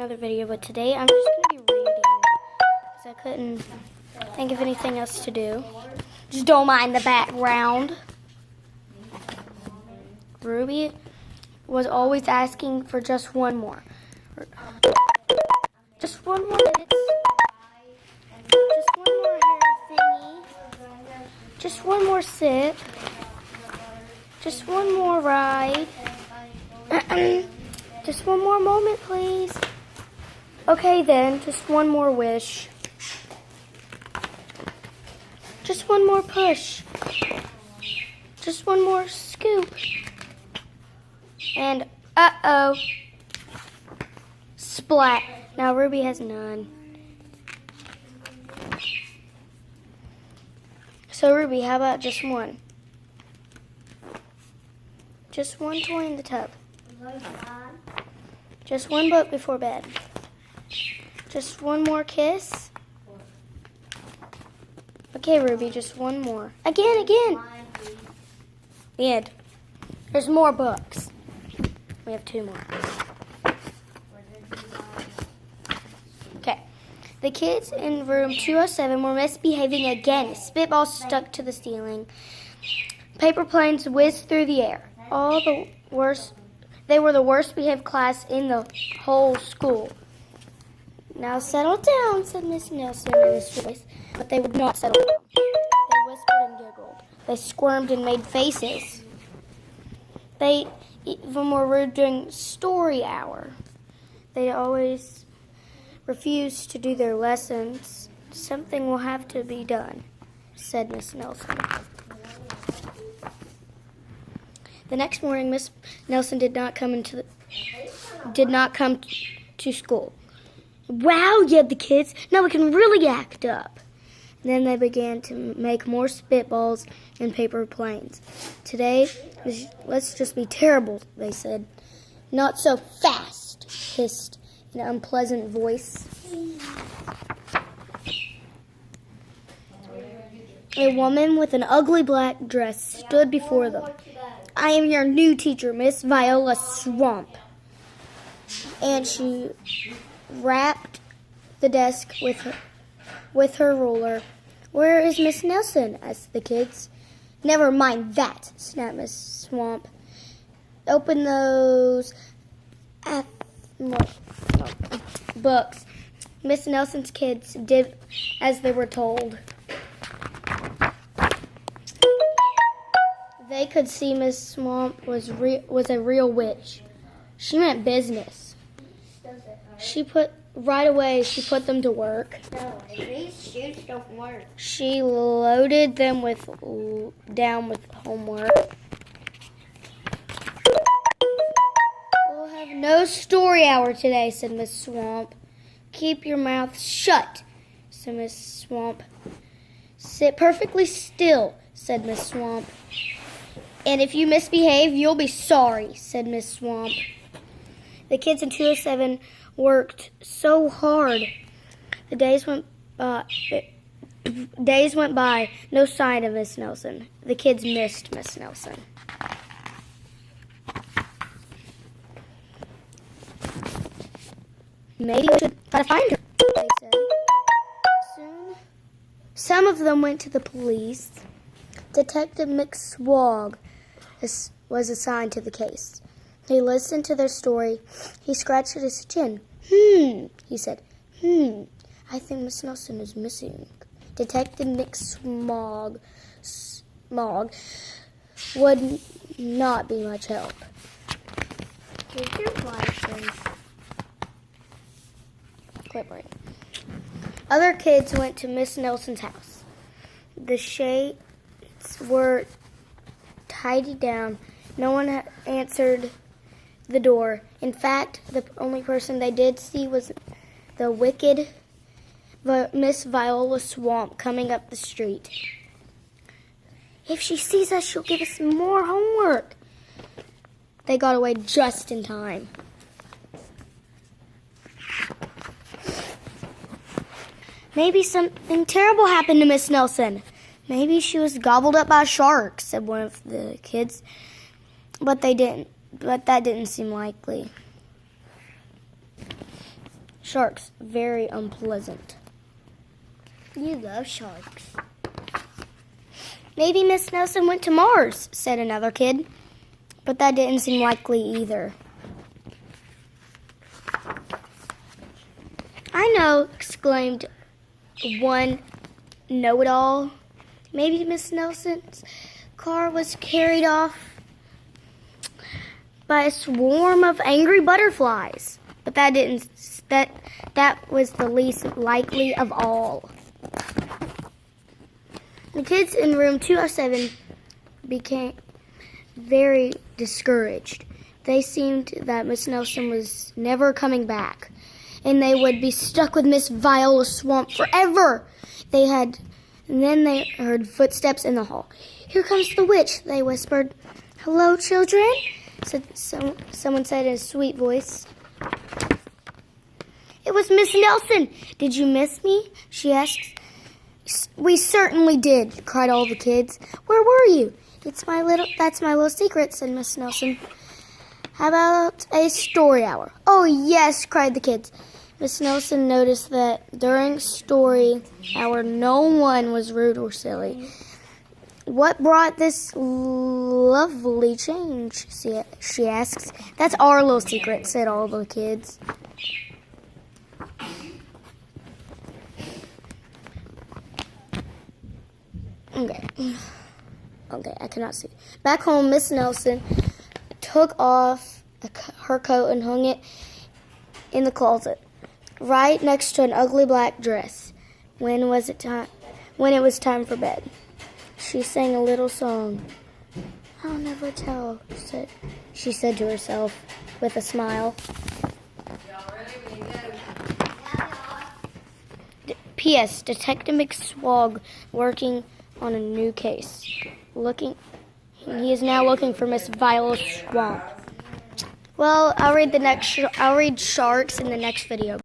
another video, but today I'm just going to be reading because I couldn't think of anything else to do. Just don't mind the background. Ruby was always asking for just one more. Just one more minute. Just one more hair thingy. Just one more sip. Just one more ride. Just one more moment, please. Okay, then. Just one more wish. Just one more push. Just one more scoop. And, uh-oh. Splat. Now Ruby has none. So, Ruby, how about just one? Just one toy in the tub. Just one book before bed. Just one more kiss. Okay, Ruby, just one more. Again. The end. There's more books. We have two more. Okay. The kids in room 207 were misbehaving again. Spitballs stuck to the ceiling. Paper planes whizzed through the air. They were the worst behaved class in the whole school. Now settle down, said Miss Nelson in his voice. But they would not settle down. They whispered and giggled. They squirmed and made faces. They even were rude during story hour. They always refused to do their lessons. Something will have to be done, said Miss Nelson. The next morning, Miss Nelson did not come to school. Wow, yelled the kids. Now we can really act up. And then they began to make more spitballs and paper planes. Today, let's just be terrible, they said. Not so fast, hissed an unpleasant voice. A woman with an ugly black dress stood before them. I am your new teacher, Miss Viola Swamp. And she rapped the desk with her ruler. Where is Miss Nelson? Asked the kids. Never mind that, snapped Miss Swamp. Open those books. Miss Nelson's kids did as they were told. They could see Miss Swamp was a real witch. She meant business. She put them to work. No, these shoes don't work. She loaded them down with homework. We'll have no story hour today, said Miss Swamp. Keep your mouth shut, said Miss Swamp. Sit perfectly still, said Miss Swamp. And if you misbehave, you'll be sorry, said Miss Swamp. The kids in 207 worked so hard. The days went by, no sign of Miss Nelson. The kids missed Miss Nelson. Maybe we should try to find her, they said. Soon, some of them went to the police. Detective McSwog was assigned to the case. He listened to their story. He scratched at his chin. He said, I think Miss Nelson is missing. Detective McSmog would not be much help. Here's your license. Clip right. Other kids went to Miss Nelson's house. The shades were tidied down. No one answered the door. In fact, the only person they did see was the wicked Miss Viola Swamp coming up the street. If she sees us, she'll give us more homework. They got away just in time. Maybe something terrible happened to Miss Nelson. Maybe she was gobbled up by a shark, said one of the kids. But that didn't seem likely. Sharks, very unpleasant. You love sharks. Maybe Miss Nelson went to Mars, said another kid. But that didn't seem likely either. I know, exclaimed one know-it-all. Maybe Miss Nelson's car was carried off by a swarm of angry butterflies. But that was the least likely of all. The kids in room 207 became very discouraged. They seemed that Miss Nelson was never coming back, and they would be stuck with Miss Viola Swamp forever. And then they heard footsteps in the hall. Here comes the witch, they whispered. Hello, children, someone said in a sweet voice. It was Miss Nelson. Did you miss me? She asked. We certainly did, cried all the kids. Where were you? That's my little secret, said Miss Nelson. How about a story hour? Oh, yes, cried the kids. Miss Nelson noticed that during story hour, no one was rude or silly. What brought this lovely change? She asks. That's our little secret, said all the kids. Okay, I cannot see. Back home, Miss Nelson took off her coat and hung it in the closet, right next to an ugly black dress. When it was time for bed, she sang a little song. I'll never tell, she said to herself with a smile. P.S. Detective McSwog working on a new case. He is now looking for Miss Viola Swamp. Well, I'll read sharks in the next video.